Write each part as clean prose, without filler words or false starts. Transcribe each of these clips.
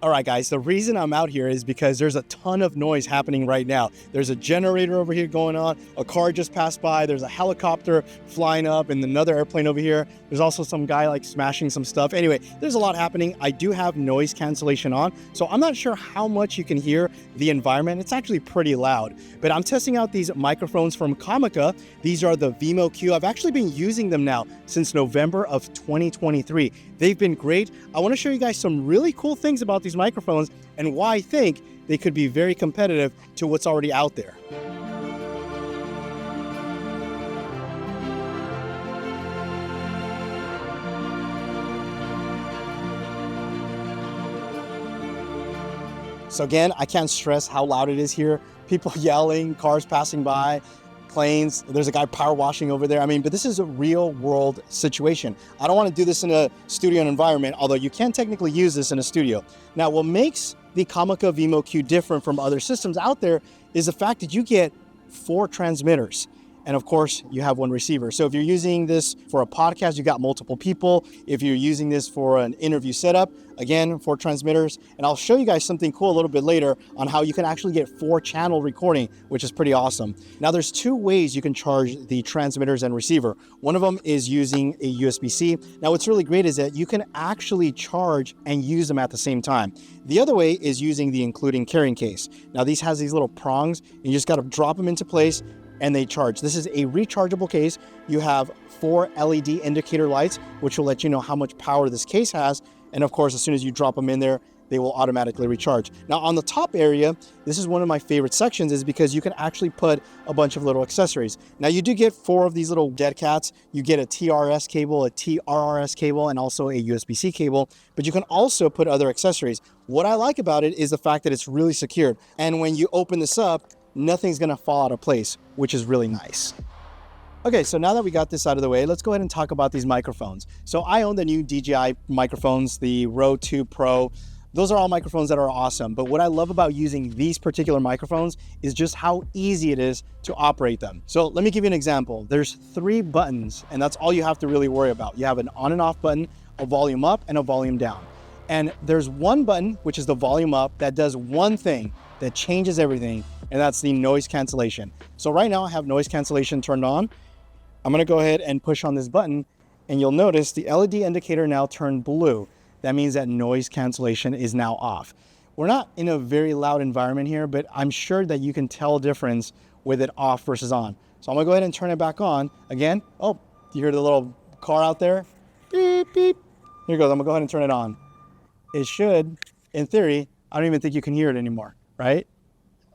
All right, guys, the reason I'm out here is because there's a ton of noise happening right now. There's a generator over here going on, a car just passed by, there's a helicopter flying up and another airplane over here. There's also some guy like smashing some stuff. Anyway, there's a lot happening. I do have noise cancellation on, so I'm not sure how much you can hear the environment. It's actually pretty loud, but I'm testing out these microphones from Comica. These are the Vimo Q. I've actually been using them now since November of 2023. They've been great. I want to show you guys some really cool things about these microphones and why I think they could be very competitive to what's already out there. So again, I can't stress how loud it is here. People yelling, cars passing by, planes, there's a guy power washing over there. I mean, but this is a real world situation. I don't want to do this in a studio environment, although you can technically use this in a studio. Now, what makes the Comica Vimo Q different from other systems out there is the fact that you get 4 transmitters. And of course, you have 1 receiver. So if you're using this for a podcast, you got multiple people. If you're using this for an interview setup, again, 4 transmitters. And I'll show you guys something cool a little bit later on how you can actually get 4-channel recording, which is pretty awesome. Now, there's 2 ways you can charge the transmitters and receiver. One of them is using a USB-C. Now, what's really great is that you can actually charge and use them at the same time. The other way is using the including carrying case. Now, these has these little prongs, and you just got to drop them into place, and they charge. This is a rechargeable case. You have 4 LED indicator lights, which will let you know how much power this case has. And of course, as soon as you drop them in there, they will automatically recharge. Now on the top area, this is one of my favorite sections is because you can actually put a bunch of little accessories. Now you do get 4 of these little dead cats. You get a TRS cable, a TRRS cable, and also a USB-C cable, but you can also put other accessories. What I like about it is the fact that it's really secured. And when you open this up, nothing's gonna fall out of place, which is really nice. Okay, so now that we got this out of the way, let's go ahead and talk about these microphones. So I own the new DJI microphones, the Rode 2 Pro. Those are all microphones that are awesome, but what I love about using these particular microphones is just how easy it is to operate them. So let me give you an example. There's 3 buttons, and that's all you have to really worry about. You have an on and off button, a volume up, and a volume down. And there's 1 button, which is the volume up, that does one thing that changes everything, and that's the noise cancellation. So right now I have noise cancellation turned on. I'm gonna go ahead and push on this button, and you'll notice the LED indicator now turned blue. That means that noise cancellation is now off. We're not in a very loud environment here, but I'm sure that you can tell a difference with it off versus on. So I'm gonna go ahead and turn it back on. Again, oh, you hear the little car out there? Beep, beep. Here it goes, I'm gonna go ahead and turn it on. It should, in theory, I don't even think you can hear it anymore, right?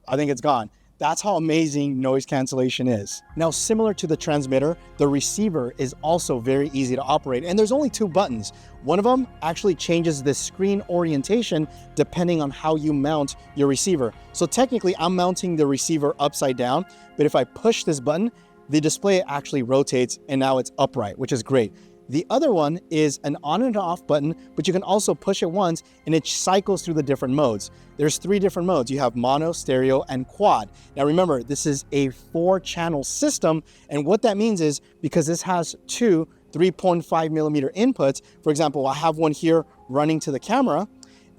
I think it's gone. That's how amazing noise cancellation is. Now, similar to the transmitter, the receiver is also very easy to operate, and there's only 2 buttons. One of them actually changes the screen orientation depending on how you mount your receiver. So technically, I'm mounting the receiver upside down, but if I push this button, the display actually rotates, and now it's upright, which is great. The other one is an on and off button, but you can also push it once and it cycles through the different modes. There's 3 different modes. You have mono, stereo, and quad. Now remember, this is a 4-channel system, and what that means is because this has 2 3.5mm inputs, for example, I have one here running to the camera.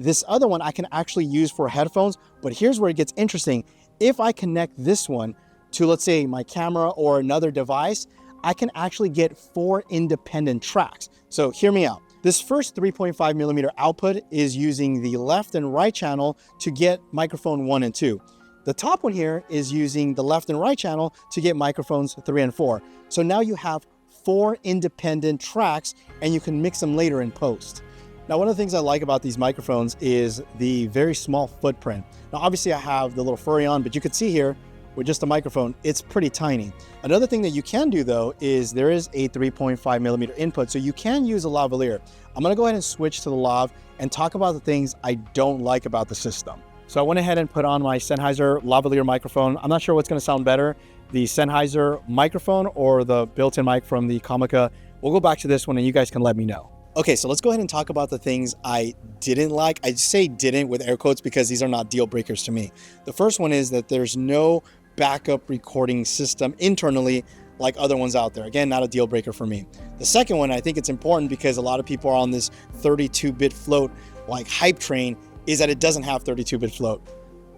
This other one I can actually use for headphones, but here's where it gets interesting. If I connect this one to, let's say, my camera or another device, I can actually get 4 independent tracks. So hear me out. This first 3.5mm output is using the left and right channel to get microphone 1 and 2. The top one here is using the left and right channel to get microphones 3 and 4. So now you have 4 independent tracks, and you can mix them later in post. Now, one of the things I like about these microphones is the very small footprint. Now, obviously I have the little furry on, but you could see here, with just a microphone, it's pretty tiny. Another thing that you can do though is there is a 3.5mm input, so you can use a lavalier. I'm gonna go ahead and switch to the lav and talk about the things I don't like about the system. So I went ahead and put on my Sennheiser lavalier microphone. I'm not sure what's gonna sound better, the Sennheiser microphone or the built-in mic from the Comica. We'll go back to this one and you guys can let me know. Okay, so let's go ahead and talk about the things I didn't like. I say didn't with air quotes because these are not deal breakers to me. The first one is that there's no backup recording system internally like other ones out there. Again, not a deal breaker for me. The second one, I think it's important because a lot of people are on this 32-bit float like hype train, is that it doesn't have 32-bit float.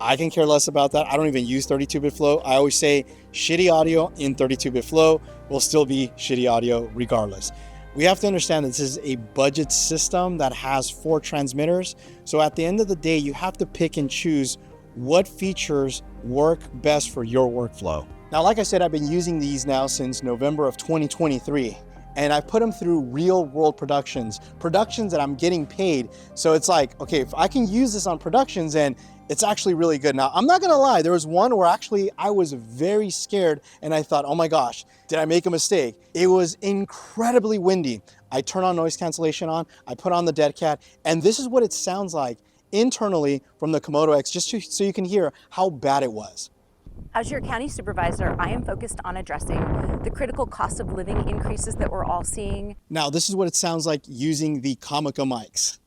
I can care less about that. I don't even use 32-bit flow. I always say shitty audio in 32-bit flow will still be shitty audio regardless. We have to understand that this is a budget system that has 4 transmitters. So at the end of the day, you have to pick and choose what features work best for your workflow. Now, like I said, I've been using these now since November of 2023. And I put them through real world productions that I'm getting paid. So it's like, okay, if I can use this on productions, and it's actually really good. Now, I'm not gonna lie, there was one where actually I was very scared and I thought, oh my gosh, did I make a mistake? It was incredibly windy. I turn on noise cancellation on, I put on the dead cat, and this is what it sounds like internally from the Komodo X, just so you can hear how bad it was. As your county supervisor, I am focused on addressing the critical cost of living increases that we're all seeing. Now, this is what it sounds like using the Comica mics.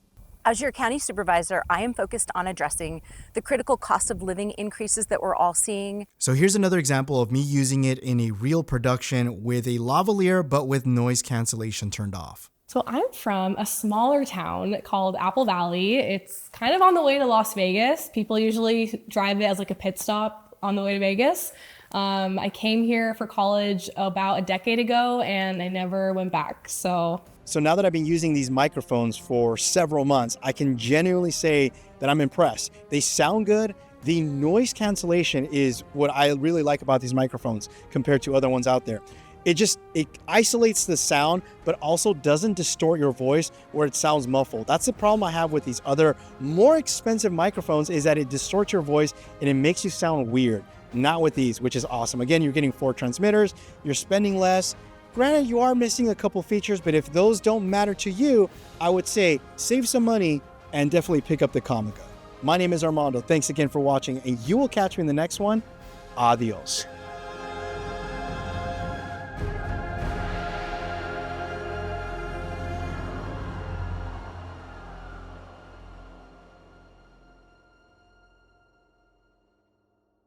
As your county supervisor, I am focused on addressing the critical cost of living increases that we're all seeing. So here's another example of me using it in a real production with a lavalier, but with noise cancellation turned off. So I'm from a smaller town called Apple Valley. It's kind of on the way to Las Vegas. People usually drive it as like a pit stop on the way to Vegas. I came here for college about a decade ago and I never went back. So now that I've been using these microphones for several months, I can genuinely say that I'm impressed. They sound good. The noise cancellation is what I really like about these microphones compared to other ones out there. It isolates the sound, but also doesn't distort your voice where it sounds muffled. That's the problem I have with these other more expensive microphones, is that it distorts your voice and it makes you sound weird. Not with these, which is awesome. Again, you're getting 4 transmitters, you're spending less. Granted, you are missing a couple features, but if those don't matter to you, I would say save some money and definitely pick up the Comica. My name is Armando. Thanks again for watching, and you will catch me in the next one. Adios.